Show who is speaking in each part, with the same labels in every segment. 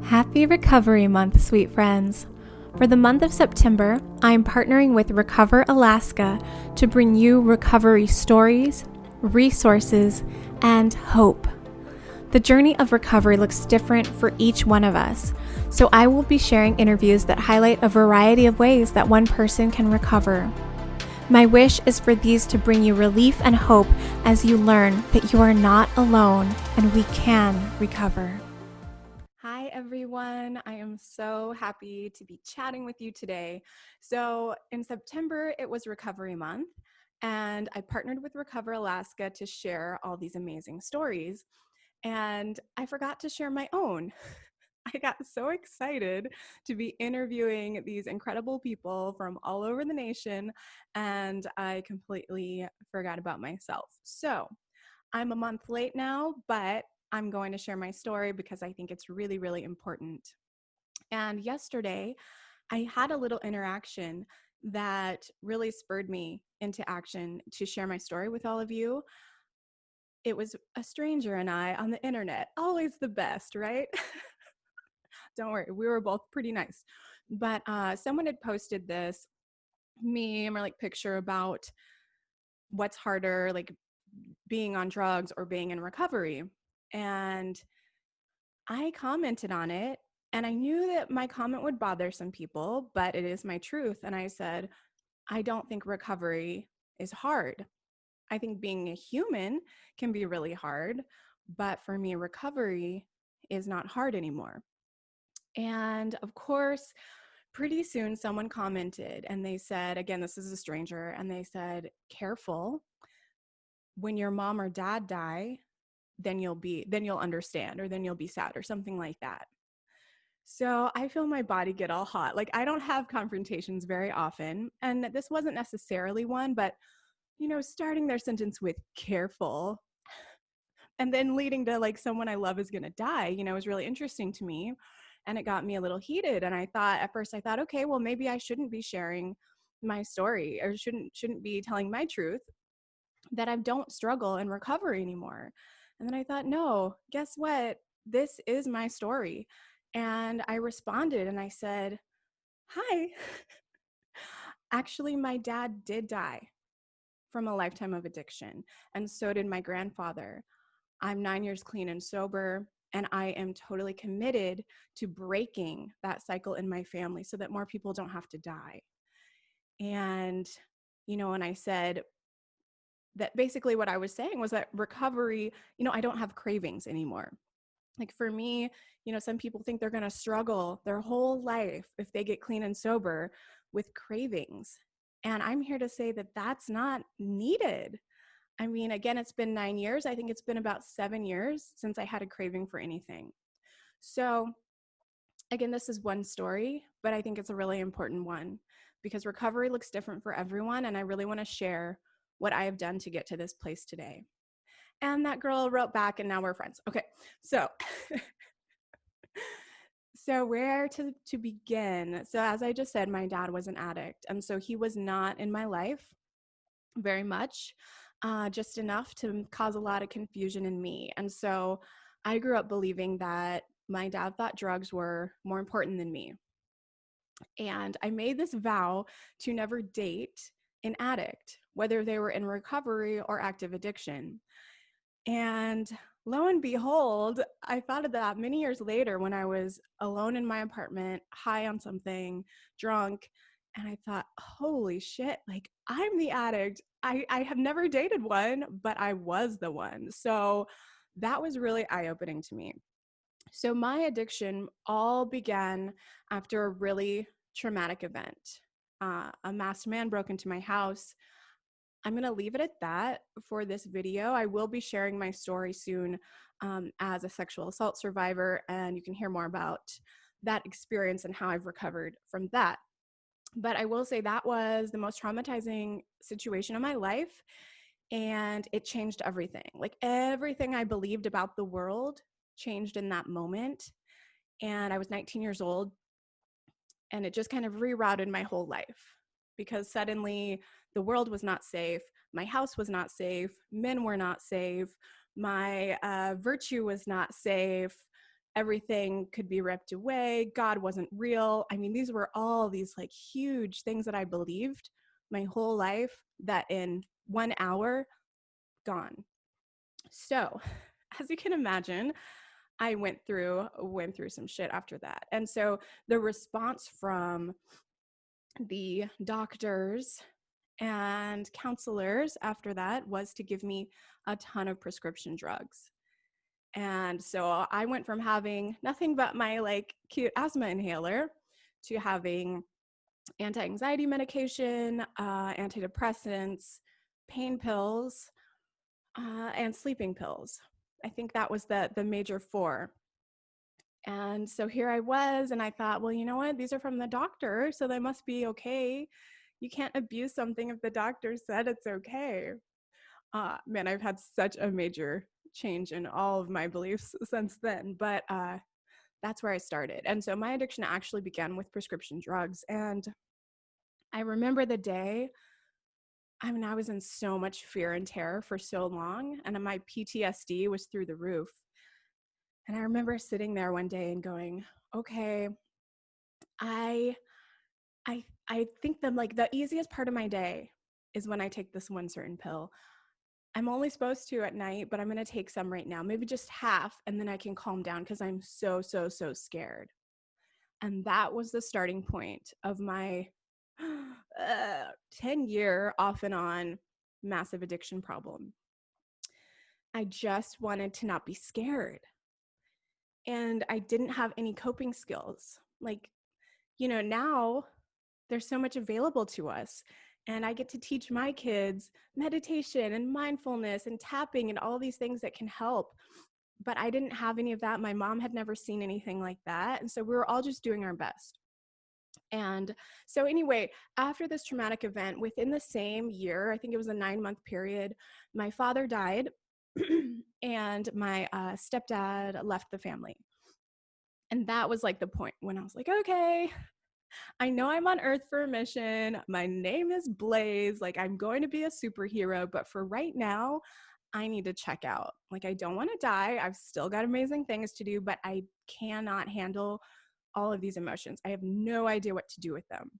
Speaker 1: Happy Recovery Month, sweet friends. For the month of September, I am partnering with Recover Alaska to bring you recovery stories, resources, and hope. The journey of recovery looks different for each one of us, so I will be sharing interviews that highlight a variety of ways that one person can recover. My wish is for these to bring you relief and hope as you learn that you are not alone and we can recover. Hi, everyone. I am so happy to be chatting with you today. So in September, it was Recovery Month, and I partnered with Recover Alaska to share all these amazing stories. And I forgot to share my own. I got so excited to be interviewing these incredible people from all over the nation, and I completely forgot about myself. So I'm a month late now, but I'm going to share my story because I think it's really, really important. And yesterday, I had a little interaction that really spurred me into action to share my story with all of you. It was a stranger and I on the internet, always the best, right? Don't worry, we were both pretty nice. But someone had posted this meme or like picture about what's harder, like being on drugs or being in recovery. And I commented on it, and I knew that my comment would bother some people, but it is my truth. And I said, I don't think recovery is hard. I think being a human can be really hard, but for me, recovery is not hard anymore. And of course, pretty soon someone commented and they said, again, this is a stranger, and they said, careful, when your mom or dad die, then you'll understand, or then you'll be sad, or something like that. So I feel my body get all hot. Like, I don't have confrontations very often, and this wasn't necessarily one, but starting their sentence with careful and then leading to like someone I love is going to die, is really interesting to me. And it got me a little heated. And at first I thought, okay, well, maybe I shouldn't be sharing my story, or shouldn't be telling my truth, that I don't struggle in recovery anymore. And then I thought, no, guess what? This is my story. And I responded and I said, hi, actually, my dad did die from a lifetime of addiction. And so did my grandfather. I'm 9 years clean and sober, and I am totally committed to breaking that cycle in my family so that more people don't have to die. And, and I said that basically what I was saying was that recovery, I don't have cravings anymore. Like for me, some people think they're going to struggle their whole life if they get clean and sober with cravings. And I'm here to say that that's not needed. I mean, again, it's been 9 years. I think it's been about 7 years since I had a craving for anything. So again, this is one story, but I think it's a really important one because recovery looks different for everyone. And I really want to share what I have done to get to this place today. And that girl wrote back, and now we're friends. Okay, so where to begin? So as I just said, my dad was an addict. And so he was not in my life very much, just enough to cause a lot of confusion in me. And so I grew up believing that my dad thought drugs were more important than me. And I made this vow to never date an addict, whether they were in recovery or active addiction. And lo and behold, I thought of that many years later when I was alone in my apartment, high on something, drunk. And I thought, holy shit, like I'm the addict. I have never dated one, but I was the one. So that was really eye-opening to me. So my addiction all began after a really traumatic event. A masked man broke into my house. I'm going to leave it at that for this video. I will be sharing my story soon as a sexual assault survivor, and you can hear more about that experience and how I've recovered from that. But I will say that was the most traumatizing situation of my life, and it changed everything. Like everything I believed about the world changed in that moment. And I was 19 years old, and it just kind of rerouted my whole life because suddenly the world was not safe. My house was not safe. Men were not safe. My virtue was not safe. everything could be ripped away. God wasn't real. I mean, these were all these like huge things that I believed my whole life that in 1 hour, gone. So, as you can imagine, I went through some shit after that. And so the response from the doctors and counselors after that was to give me a ton of prescription drugs. And so I went from having nothing but my like cute asthma inhaler to having anti-anxiety medication, antidepressants, pain pills, and sleeping pills. I think that was the major four. And so here I was, and I thought, well, you know what? These are from the doctor, so they must be okay. You can't abuse something if the doctor said it's okay. Man, I've had such a major change in all of my beliefs since then, but that's where I started. And so my addiction actually began with prescription drugs. And I remember the day, I mean, I was in so much fear and terror for so long, and my PTSD was through the roof. And I remember sitting there one day and going, okay, I think that like the easiest part of my day is when I take this one certain pill. I'm only supposed to at night, but I'm going to take some right now, maybe just half, and then I can calm down because I'm so scared. And that was the starting point of my 10-year off and on massive addiction problem. I just wanted to not be scared. And I didn't have any coping skills. Like, you know, now there's so much available to us. And I get to teach my kids meditation and mindfulness and tapping and all these things that can help. But I didn't have any of that. My mom had never seen anything like that. And so we were all just doing our best. And so anyway, after this traumatic event, within the same year, I think it was a 9-month period, my father died and my stepdad left the family. And that was like the point when I was like, okay, I know I'm on Earth for a mission. My name is Blaze. Like, I'm going to be a superhero. But for right now, I need to check out. Like, I don't want to die. I've still got amazing things to do, but I cannot handle all of these emotions. I have no idea what to do with them.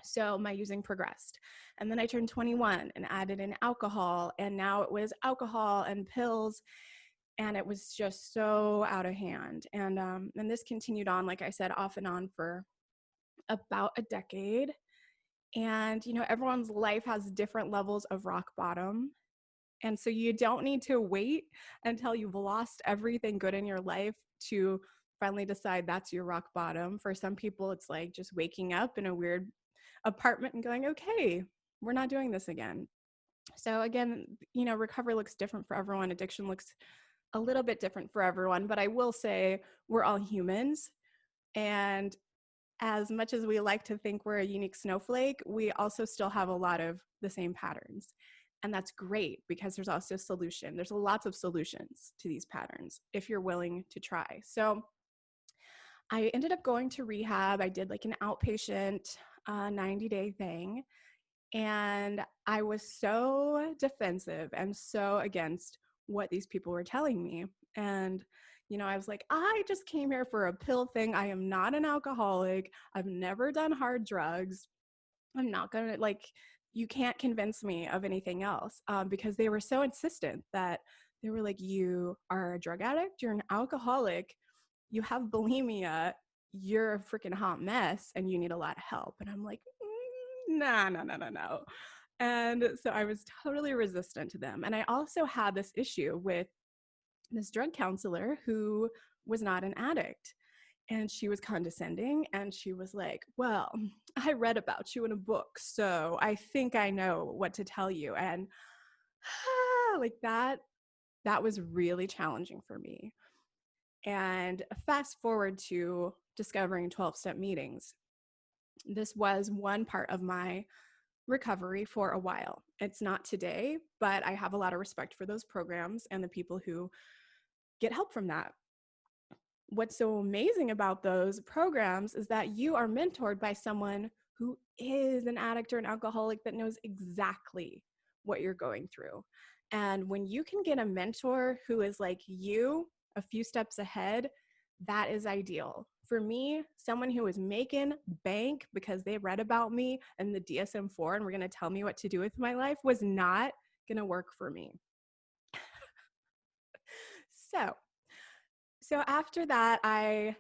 Speaker 1: So my using progressed. And then I turned 21 and added in alcohol. And now it was alcohol and pills. And it was just so out of hand. And this continued on, like I said, off and on for about a decade. And, you know, everyone's life has different levels of rock bottom. And so you don't need to wait until you've lost everything good in your life to finally decide that's your rock bottom. For some people, it's like just waking up in a weird apartment and going, okay, we're not doing this again. So again, you know, recovery looks different for everyone. Addiction looks a little bit different for everyone. But I will say we're all humans. And as much as we like to think we're a unique snowflake, we also still have a lot of the same patterns. And that's great because there's also a solution. There's lots of solutions to these patterns if you're willing to try. So I ended up going to rehab. I did like an outpatient 90-day thing. And I was so defensive and so against what these people were telling me. And, you know, I was like, I just came here for a pill thing. I am not an alcoholic. I've never done hard drugs. I'm not going to, like, you can't convince me of anything else, because they were so insistent that they were like, you are a drug addict, you're an alcoholic, you have bulimia, you're a freaking hot mess, and you need a lot of help. And I'm like, no. And so I was totally resistant to them. And I also had this issue with this drug counselor who was not an addict. And she was condescending, and she was like, well, I read about you in a book, so I think I know what to tell you. And like that was really challenging for me. And fast forward to discovering 12-step meetings. This was one part of my recovery for a while. It's not today, but I have a lot of respect for those programs and the people who get help from that. What's so amazing about those programs is that you are mentored by someone who is an addict or an alcoholic that knows exactly what you're going through. And when you can get a mentor who is like you, a few steps ahead, that is ideal. For me, someone who is making bank because they read about me and the DSM-4 and were going to tell me what to do with my life was not going to work for me. So after that, I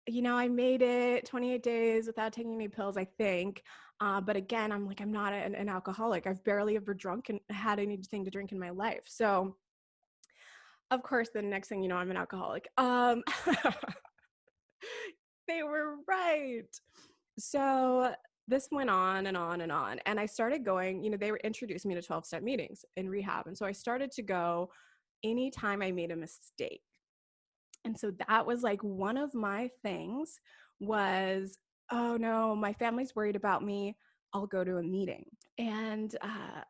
Speaker 1: made it 28 days without taking any pills, I think. But again, I'm not an alcoholic. I've barely ever drunk and had anything to drink in my life. So of course, the next thing you know, I'm an alcoholic. They were right. So this went on and on and on. And I started going, they were introducing me to 12-step meetings in rehab. And so I started to go anytime I made a mistake. And so that was like one of my things was, oh no, my family's worried about me. I'll go to a meeting. And,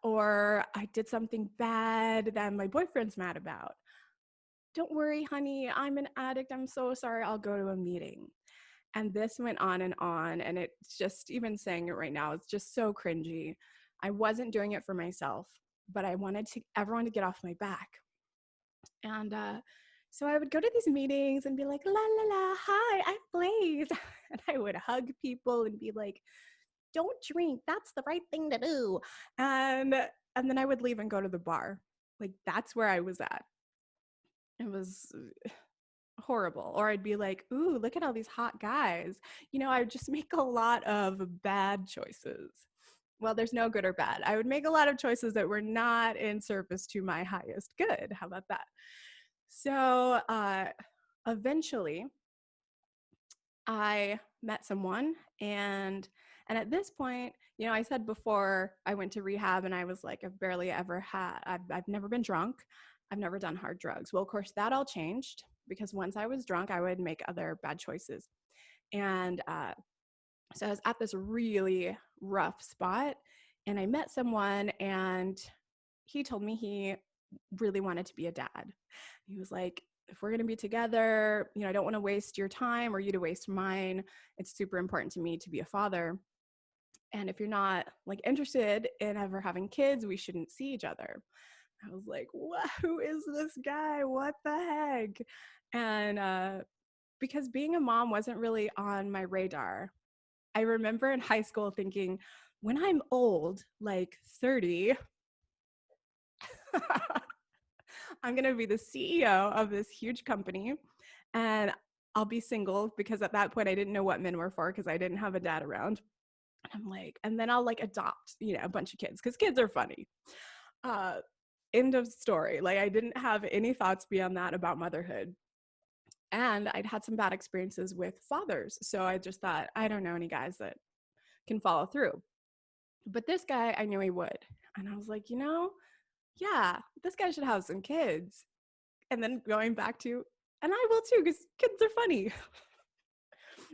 Speaker 1: or I did something bad that my boyfriend's mad about. Don't worry, honey, I'm an addict. I'm so sorry. I'll go to a meeting. And this went on. And it's just, even saying it right now, it's just so cringy. I wasn't doing it for myself, but I wanted everyone to get off my back. And so I would go to these meetings and be like, la, la, la, hi, I'm Blaze. And I would hug people and be like, don't drink. That's the right thing to do. And then I would leave and go to the bar. Like, that's where I was at. It was horrible. Or I'd be like, ooh, look at all these hot guys. I would just make a lot of bad choices. Well, there's no good or bad. I would make a lot of choices that were not in service to my highest good. How about that? So eventually I met someone, and at this point, I said before I went to rehab and I was like, I've never been drunk. I've never done hard drugs. Well, of course, that all changed because once I was drunk, I would make other bad choices. And so I was at this really rough spot, and I met someone, and he told me he really wanted to be a dad. He was like, if we're going to be together, I don't want to waste your time or you to waste mine. It's super important to me to be a father. And if you're not interested in ever having kids, we shouldn't see each other. I was like, what? Who is this guy? What the heck? And because being a mom wasn't really on my radar, I remember in high school thinking, when I'm old, like 30, I'm going to be the CEO of this huge company, and I'll be single because at that point I didn't know what men were for because I didn't have a dad around. And I'm like, and then I'll adopt, a bunch of kids because kids are funny. End of story. I didn't have any thoughts beyond that about motherhood. And I'd had some bad experiences with fathers. So I just thought, I don't know any guys that can follow through. But this guy, I knew he would. And I was like, yeah, this guy should have some kids. And then going back to, and I will too, because kids are funny.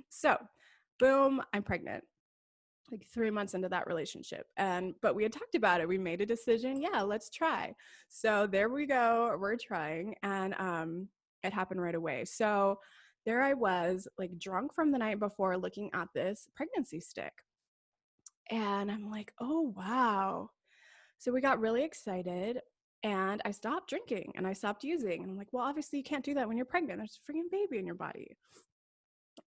Speaker 1: So, boom, I'm pregnant. 3 months into that relationship. But we had talked about it. We made a decision. Yeah, let's try. So there we go. We're trying. And it happened right away. So there I was, drunk from the night before, looking at this pregnancy stick. And I'm like, oh, wow. So we got really excited, and I stopped drinking and I stopped using. And I'm like, well, obviously you can't do that when you're pregnant. There's a freaking baby in your body.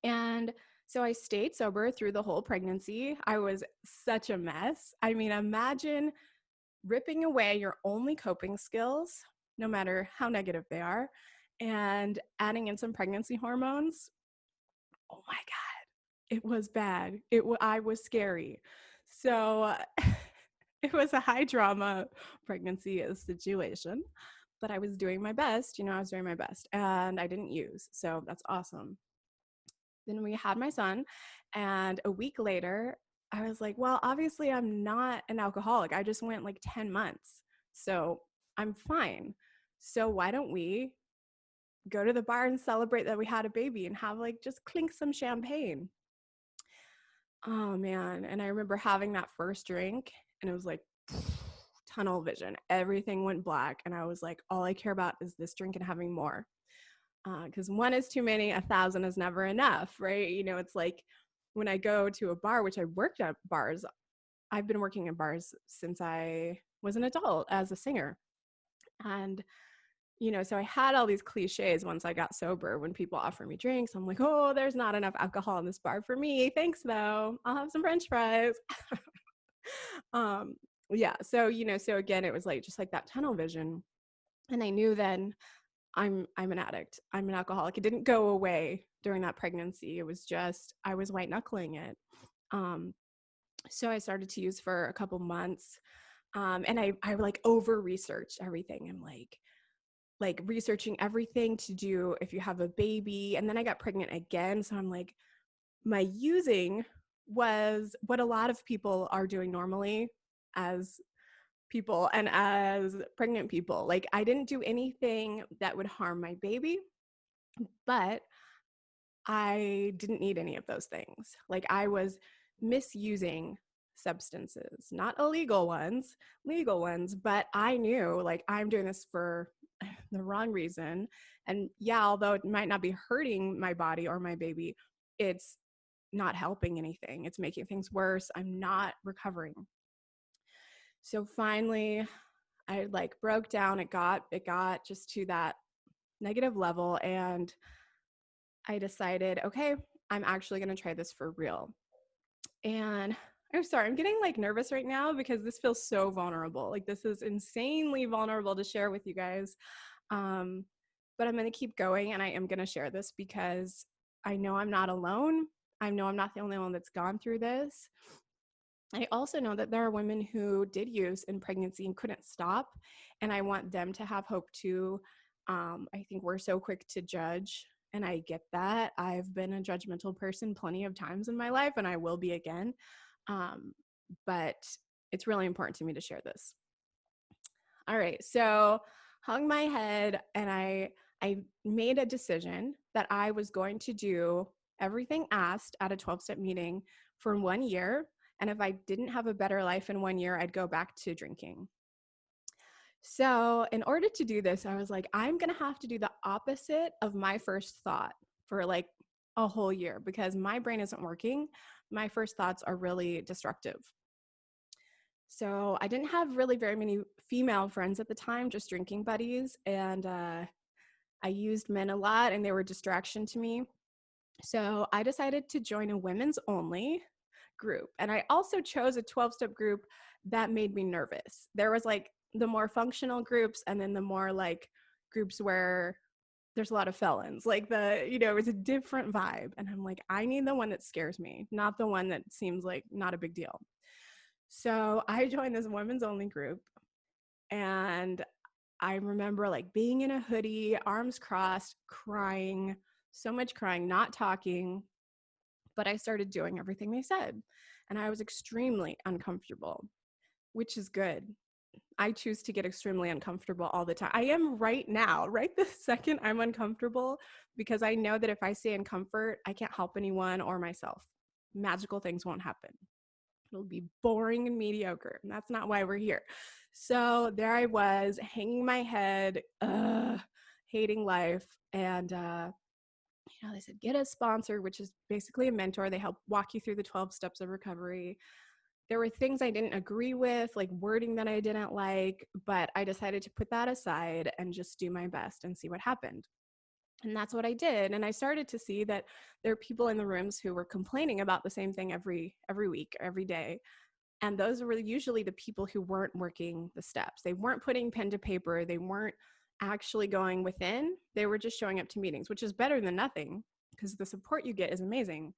Speaker 1: And so I stayed sober through the whole pregnancy. I was such a mess. I mean, imagine ripping away your only coping skills, no matter how negative they are, and adding in some pregnancy hormones. Oh my God, it was bad. I was scary. So it was a high drama pregnancy situation, but I was doing my best. I was doing my best, and I didn't use. So that's awesome. Then we had my son, and a week later, I was like, well, obviously I'm not an alcoholic. I just went 10 months. So I'm fine. So why don't we go to the bar and celebrate that we had a baby and have just clink some champagne? Oh man. And I remember having that first drink, and it was tunnel vision. Everything went black. And I was like, all I care about is this drink and having more. Because one is too many, 1,000 is never enough, right? It's like when I go to a bar, which I worked at bars, I've been working in bars since I was an adult as a singer. And
Speaker 2: so I had all these cliches once I got sober. When people offer me drinks, I'm like, oh, there's not enough alcohol in this bar for me. Thanks, though. I'll have some French fries. um, yeah. So again, it was like just like that tunnel vision. And I knew then I'm an addict. I'm an alcoholic. It didn't go away during that pregnancy. It was just I was white knuckling it. Um, so I started to use for a couple months. And I like over researched everything. I'm like researching everything to do if you have a baby. And then I got pregnant again. So I'm like, my using was what a lot of people are doing normally as people and as pregnant people. Like I didn't do anything that would harm my baby, but I didn't need any of those things. Like I was misusing substances, not illegal ones, legal ones, but I knew like I'm doing this for the wrong reason. And yeah, although it might not be hurting my body or my baby, it's not helping anything. It's making things worse. I'm not recovering. So finally, I like broke down. It got just to that negative level, and I decided, okay, I'm actually going to try this for real. And I'm sorry, I'm getting like nervous right now because this feels so vulnerable. Like this is insanely vulnerable to share with you guys. Um, but I'm going to keep going, and I am going to share this because I know I'm not alone. I know I'm not the only one that's gone through this. I also know that there are women who did use in pregnancy and couldn't stop, and I want them to have hope too. I think we're so quick to judge, and I get that. I've been a judgmental person plenty of times in my life, and I will be again. Um, but it's really important to me to share this. All right, so hung my head, and I made a decision that I was going to do everything asked at a 12-step meeting for 1 year. And if I didn't have a better life in 1 year, I'd go back to drinking. So, in order to do this, I was like, I'm going to have to do the opposite of my first thought for like a whole year because my brain isn't working. My first thoughts are really destructive. So, I didn't have really very many female friends at the time, just drinking buddies. And I used men a lot, and they were a distraction to me. So, I decided to join a women's only group. And I also chose a 12-step group that made me nervous. There was like the more functional groups, and then the more like groups where there's a lot of felons. Like it was a different vibe. And I'm like, I need the one that scares me, not the one that seems like not a big deal. So I joined this women's only group, and I remember like being in a hoodie, arms crossed, crying, so much crying, not talking, but I started doing everything they said. And I was extremely uncomfortable, which is good. I choose to get extremely uncomfortable all the time. I am right now, right this second, I'm uncomfortable because I know that if I stay in comfort, I can't help anyone or myself. Magical things won't happen. It'll be boring and mediocre. And that's not why we're here. So there I was, hanging my head, hating life. And they said, get a sponsor, which is basically a mentor. They help walk you through the 12 steps of recovery. There were things I didn't agree with, like wording that I didn't like, but I decided to put that aside and just do my best and see what happened. And that's what I did. And I started to see that there are people in the rooms who were complaining about the same thing every week, every day. And those were usually the people who weren't working the steps. They weren't putting pen to paper. They weren't actually going within. They were just showing up to meetings, which is better than nothing because the support you get is amazing.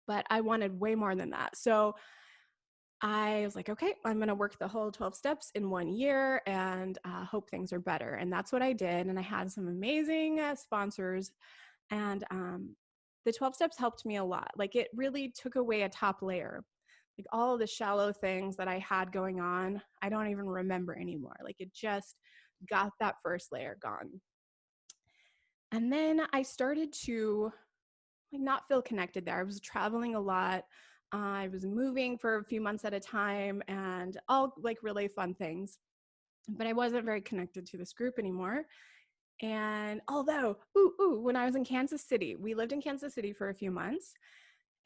Speaker 2: But I wanted way more than that. So I was like, okay, I'm going to work the whole 12 steps in 1 year and hope things are better. And that's what I did. And I had some amazing sponsors. And the 12 steps helped me a lot. Like it really took away a top layer. Like all of the shallow things that I had going on, I don't even remember anymore. Like it just got that first layer gone. And then I started to like not feel connected there. I was traveling a lot. I was moving for a few months at a time and all like really fun things. But I wasn't very connected to this group anymore. And although, when I was in Kansas City, we lived in Kansas City for a few months,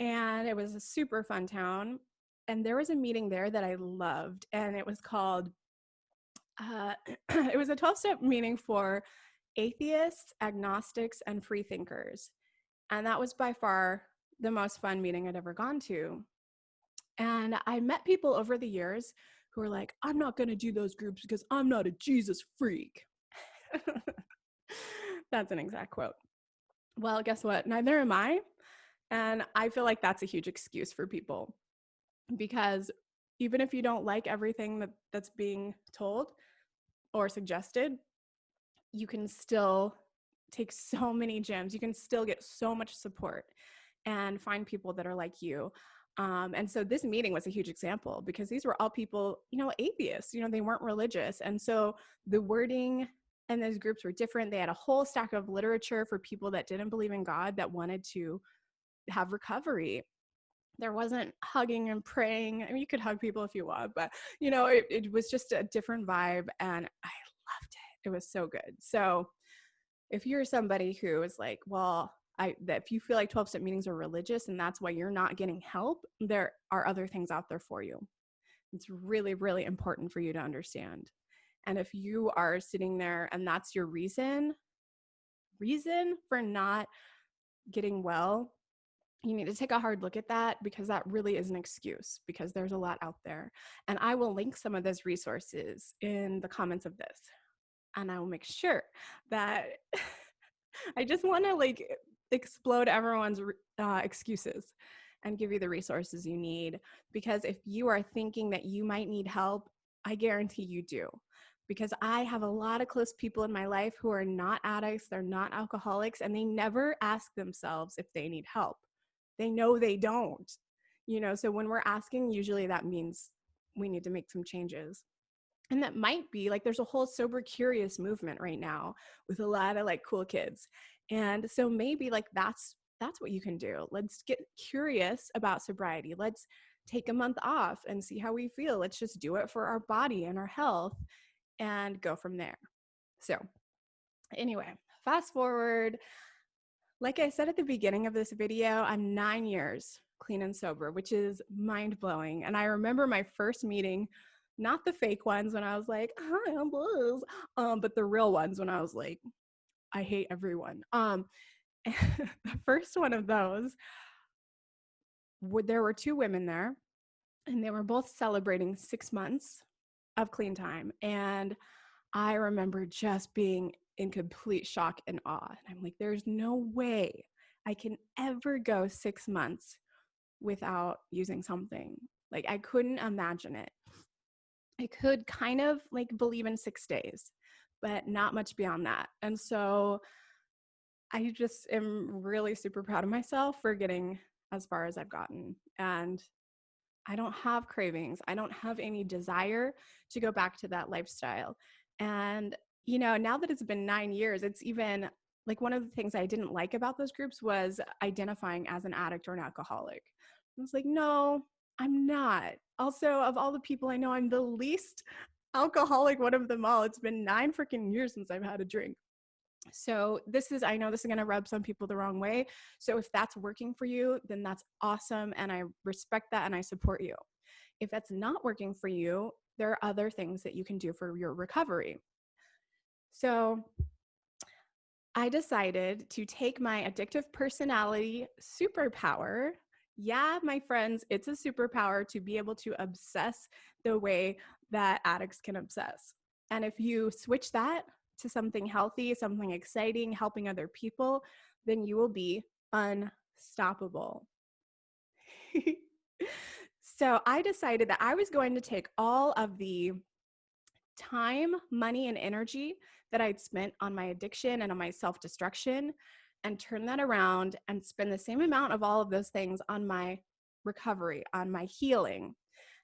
Speaker 2: and it was a super fun town. And there was a meeting there that I loved, and it was called It was a 12-step meeting for atheists, agnostics, and free thinkers. And that was by far the most fun meeting I'd ever gone to. And I met people over the years who were like, I'm not going to do those groups because I'm not a Jesus freak. That's an exact quote. Well, guess what? Neither am I. And I feel like that's a huge excuse for people, because even if you don't like everything that's being told or suggested, you can still take so many gyms. You can still get so much support and find people that are like you. And so this meeting was a huge example, because these were all people, atheists, they weren't religious. And so the wording and those groups were different. They had a whole stack of literature for people that didn't believe in God, that wanted to have recovery. There wasn't hugging and praying. I mean, you could hug people if you want, but it was just a different vibe, and I loved it. It was so good. So if you're somebody who is like, well, that if you feel like 12-step meetings are religious and that's why you're not getting help, there are other things out there for you. It's really, really important for you to understand. And if you are sitting there and that's your reason for not getting well, you need to take a hard look at that, because that really is an excuse, because there's a lot out there. And I will link some of those resources in the comments of this. And I will make sure that I just want to explode everyone's excuses and give you the resources you need. Because if you are thinking that you might need help, I guarantee you do. Because I have a lot of close people in my life who are not addicts, they're not alcoholics, and they never ask themselves if they need help. They know they don't. So when we're asking, usually that means we need to make some changes. And that might be there's a whole sober curious movement right now with a lot of cool kids. And so maybe that's what you can do. Let's get curious about sobriety. Let's take a month off and see how we feel. Let's just do it for our body and our health and go from there. So anyway, fast forward. Like I said at the beginning of this video, I'm 9 years clean and sober, which is mind-blowing. And I remember my first meeting, not the fake ones when I was like, hi, I'm Liz, but the real ones when I was like, I hate everyone. The first one of those, there were 2 women there, and they were both celebrating 6 months of clean time. And I remember just being in complete shock and awe. And I'm like, there's no way I can ever go 6 months without using something. I couldn't imagine it. I could kind of believe in 6 days, but not much beyond that. And so I just am really super proud of myself for getting as far as I've gotten. And I don't have cravings. I don't have any desire to go back to that lifestyle. And, now that it's been 9 years, it's even one of the things I didn't like about those groups was identifying as an addict or an alcoholic. I was like, no, I'm not. Also, of all the people I know, I'm the least alcoholic one of them all. It's been 9 freaking years since I've had a drink. So I know this is going to rub some people the wrong way. So if that's working for you, then that's awesome. And I respect that and I support you. If that's not working for you, there are other things that you can do for your recovery. So I decided to take my addictive personality superpower. Yeah, my friends, it's a superpower to be able to obsess the way that addicts can obsess. And if you switch that to something healthy, something exciting, helping other people, then you will be unstoppable. So I decided that I was going to take all of the time, money, and energy that I'd spent on my addiction and on my self-destruction and turn that around and spend the same amount of all of those things on my recovery, on my healing.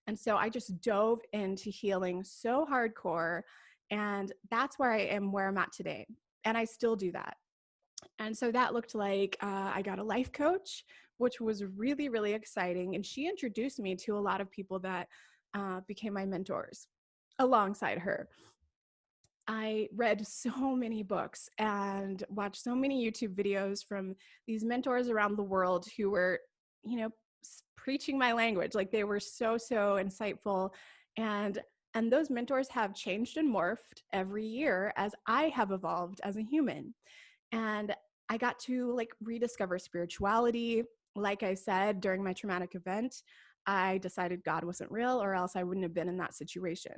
Speaker 2: And so I just dove into healing so hardcore. And that's where I'm at today. And I still do that. And so that looked like I got a life coach, which was really, really exciting. And she introduced me to a lot of people that became my mentors alongside her. I read so many books and watched so many YouTube videos from these mentors around the world who were, preaching my language. They were so, so insightful. And And those mentors have changed and morphed every year as I have evolved as a human. And I got to like rediscover spirituality. Like I said, during my traumatic event, I decided God wasn't real, or else I wouldn't have been in that situation.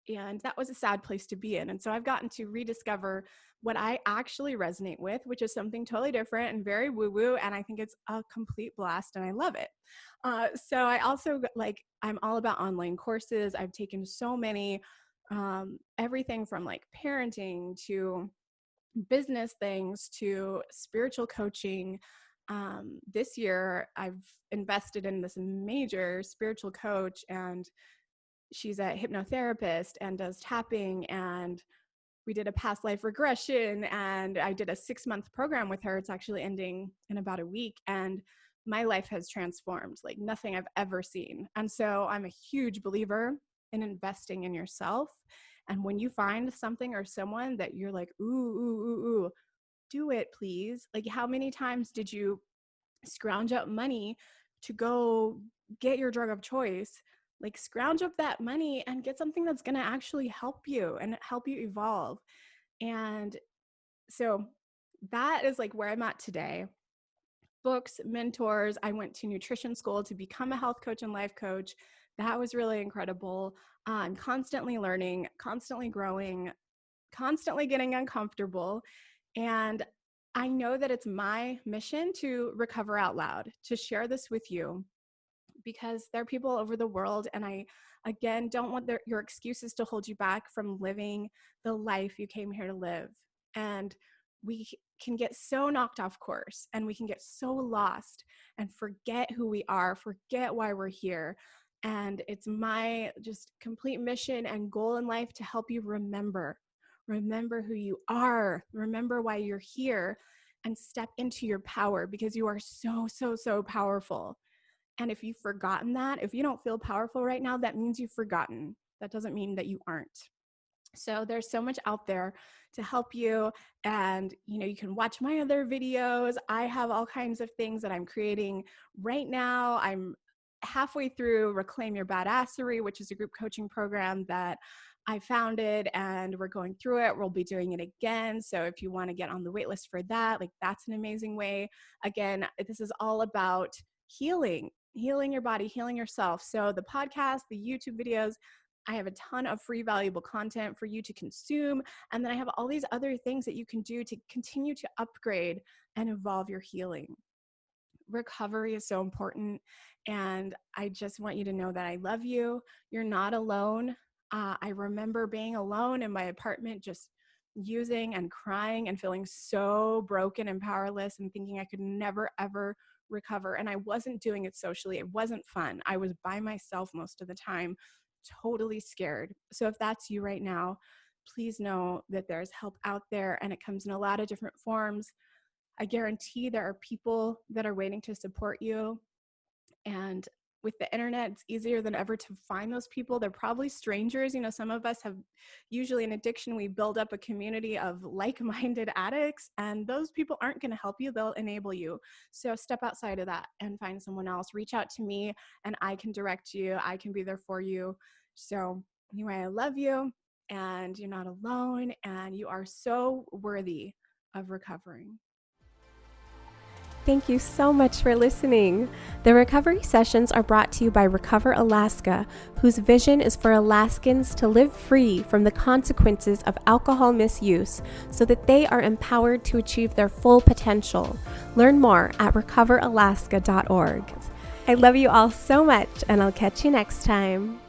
Speaker 2: And that was a sad place to be in. And so I've gotten to rediscover what I actually resonate with, which is something totally different and very woo-woo. And I think it's a complete blast and I love it. So I also I'm all about online courses. I've taken so many, everything from like parenting to business things to spiritual coaching. This year, I've invested in this major spiritual coach, and she's a hypnotherapist and does tapping, and we did a past life regression, and I did a 6-month program with her. It's actually ending in about a week, and my life has transformed like nothing I've ever seen. And so I'm a huge believer in investing in yourself. And when you find something or someone that you're like, ooh, do it, please. Like, how many times did you scrounge up money to go get your drug of choice? Like, scrounge up that money and get something that's going to actually help you and help you evolve. And so that is like where I'm at today. Books, mentors. I went to nutrition school to become a health coach and life coach. That was really incredible. I'm constantly learning, constantly growing, constantly getting uncomfortable. And I know that it's my mission to recover out loud, to share this with you, because there are people all over the world. And I, again, don't want your excuses to hold you back from living the life you came here to live. And we can get so knocked off course, and we can get so lost and forget who we are, forget why we're here. And it's my just complete mission and goal in life to help you remember who you are, remember why you're here, and step into your power, because you are so, so, so powerful. And if you've forgotten that, if you don't feel powerful right now, that means you've forgotten. That doesn't mean that you aren't. So there's so much out there to help you. And, you can watch my other videos. I have all kinds of things that I'm creating right now. I'm halfway through Reclaim Your Badassery, which is a group coaching program that I founded, and we're going through it. We'll be doing it again. So if you want to get on the wait list for that, like, that's an amazing way. Again, this is all about healing your body, healing yourself. So the podcast, the YouTube videos, I have a ton of free, valuable content for you to consume. And then I have all these other things that you can do to continue to upgrade and evolve your healing. Recovery is so important. And I just want you to know that I love you. You're not alone. I remember being alone in my apartment, just using and crying and feeling so broken and powerless and thinking I could never, ever recover. And I wasn't doing it socially. It wasn't fun. I was by myself most of the time, totally scared. So if that's you right now, please know that there's help out there, and it comes in a lot of different forms. I guarantee there are people that are waiting to support you. And with the internet, it's easier than ever to find those people. They're probably strangers. Some of us have, usually in addiction, we build up a community of like-minded addicts, and those people aren't going to help you. They'll enable you. So step outside of that and find someone else. Reach out to me and I can direct you. I can be there for you. So anyway, I love you, and you're not alone, and you are so worthy of recovering.
Speaker 1: Thank you so much for listening. The recovery sessions are brought to you by Recover Alaska, whose vision is for Alaskans to live free from the consequences of alcohol misuse so that they are empowered to achieve their full potential. Learn more at recoveralaska.org. I love you all so much, and I'll catch you next time.